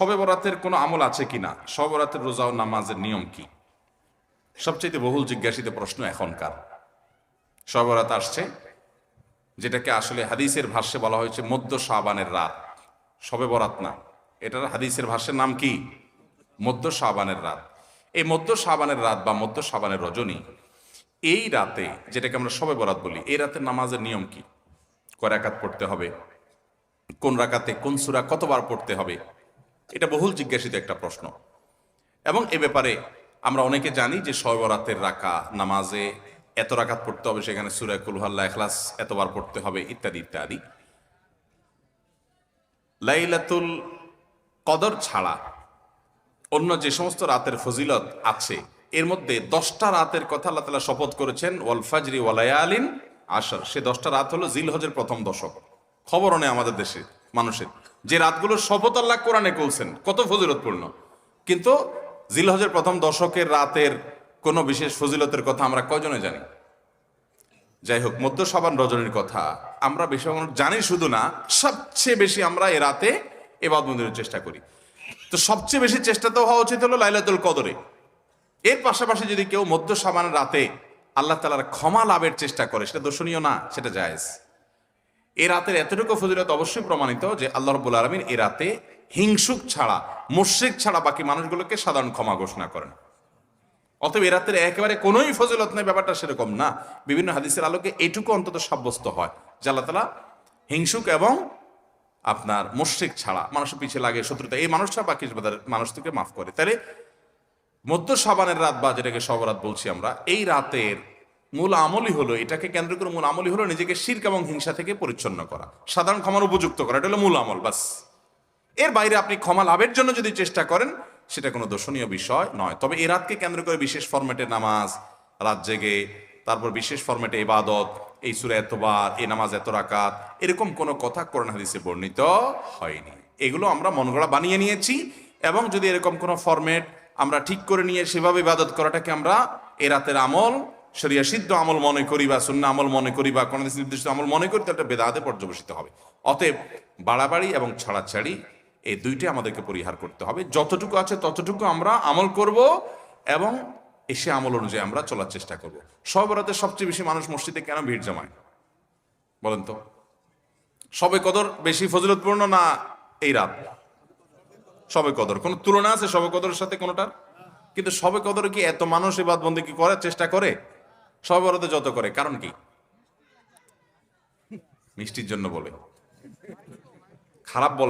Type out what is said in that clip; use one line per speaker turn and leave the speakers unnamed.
শবে বরাতের কোনো আমল আছে কিনা, শবে বরাতের রোজা ও নামাজের নিয়ম কি? সবচেয়ে বহুল জিজ্ঞাসিত প্রশ্ন এখনকার। শবে বরাত আসছে, যেটাকে আসলে হাদিসের ভাষ্যে বলা হয়েছে মধ্য শাবানের রাত, শবে বরাত না, এটার হাদিসের ভাষ্যের নাম কি? মধ্য শাবানের রাত। এই মধ্য শাবানের রাত বা মধ্য শাবানের রজনী, এই রাতে যেটাকে আমরা শবে বরাত বলি, এই রাতের নামাজের নিয়ম কি? কয় রাকাত পড়তে হবে, কোন রাকাতে কোন সূরা কতবার পড়তে হবে, এটা বহুল জিজ্ঞাসিত একটা প্রশ্ন। এবং এ ব্যাপারে আমরা অনেকে জানি যে শবে বরাতের নামাজে এত রাকাত পড়তে হবে, সেখানে সূরা কুল হুয়াল্লাহ, ইখলাস এতবার পড়তে হবে, ইত্যাদি ইত্যাদি। লাইলাতুল কদর ছাড়া অন্য যে সমস্ত রাতের ফজিলত আছে, এর মধ্যে 10টা রাতের কথা আল্লাহ তাআলা শপথ করেছেন, ওয়াল ফাজরি ওয়া লায়ালিন আশর। সে 10টা রাত হলো জিলহজের প্রথম দশক। খবরও নেই আমাদের দেশে মানুষের, যে রাতগুলোর শপথ আল্লাহ কোরআনে করছেন, কত ফজিলতপূর্ণ, কিন্তু জিলহজের প্রথম দশকের রাতের কোনো বিশেষ ফজিলতের কথা আমরা কয়জনে জানি? যাই হোক, মধ্য শাবান রজনীর কথা আমরা বেশি জানি, শুধু না, সবচেয়ে বেশি আমরা এ রাতে ইবাদত বন্দেগীর চেষ্টা করি। তো সবচেয়ে বেশি চেষ্টা তো হওয়া উচিত হলো লাইলাতুল কদরে। এর পাশাপাশি যদি কেউ মধ্য শাবানের রাতে আল্লাহ তাআলার ক্ষমা লাভের চেষ্টা করে, সেটা দর্শনীয় না, সেটা জায়েজ। এই রাতের এতটুকু ফজিলত অবশ্যই প্রমাণিত যে আল্লাহ রাব্বুল আলামিন এই রাতে হিংসুক ছাড়া, মুশরিক ছাড়া বাকি মানুষগুলোকে সাধারণ ক্ষমা ঘোষণা করেন। অতএব এই রাতের একেবারে কোনোই ফজিলত নেই, ব্যাপারটা সেরকম না। বিভিন্ন হাদিসের আলোকে এটুকু অন্তত সাব্যস্ত হয় যে আল্লাহ তাআলা হিংসুক এবং আপনার মুশরিক ছাড়া, মানুষের পিছিয়ে লাগে শত্রুতা, এই মানুষটা বাকি মানুষ থেকে মাফ করে। তাহলে মধ্য শাবানের রাত বা যেটাকে শবে বরাত বলছি আমরা, এই রাতের মূল আমলই হলো, এটাকে কেন্দ্র করে মূল আমলই হলো নিজেকে শিরক এবং হিংসা থেকে পরিচ্ছন্ন করা, সাধারণ ক্ষমার উপযুক্ত করা। এটা হলো মূল আমল, বাস। এর বাইরে আপনি ক্ষমা লাভের জন্য যদি চেষ্টা করেন, সেটা কোনো দর্শনীয় বিষয় নয়। তবে এই রাতকে কেন্দ্র করে বিশেষ ফরম্যাটে নামাজ, রাত জেগে, তারপর বিশেষ ফরম্যাটে ইবাদত, এই সূরা এতবার, এই নামাজ এত রাকাত, এরকম কোনো কথা কোরআন হাদিসে বর্ণিত হয়নি। এগুলো আমরা মনগড়া বানিয়ে নিয়েছি। এবং যদি এরকম কোনো ফরম্যাট আমরা ঠিক করে নিয়ে সেভাবে ইবাদত করাটাকে আমরা এ রাতের আমল, শরিয়া সিদ্ধ আমল মনে করি, বা সুন্নাহ আমল মনে করি, বা কোন নির্দিষ্ট আমল মনে করি, তাহলে বেদাতে পর্যবসিত হবে। অতএব বাড়াবাড়ি এবং ছাড়াছাড়ি এই দুইটি আমাদেরকে পরিহার করতে হবে। যতটুকু আছে ততটুকু আমরা আমল করব এবং এসে আমল অনুযায়ী আমরা চলার চেষ্টা করব। শবে বরাতে সবচেয়ে বেশি মানুষ মসজিদে কেন ভিড় জমায় বলেন তো? শবে কদর বেশি ফজিলতপূর্ণ না এই রাত? শবে কদর কোনো তুলনা আছে শবে কদরের সাথে কোনোটার? কিন্তু শবে কদরে কি এত মানুষ ইবাদত বন্দেগী করার চেষ্টা করে শবে বরাতে যত করে? কারণ কি? মিষ্টির জন্য বলে, খারাপ বলে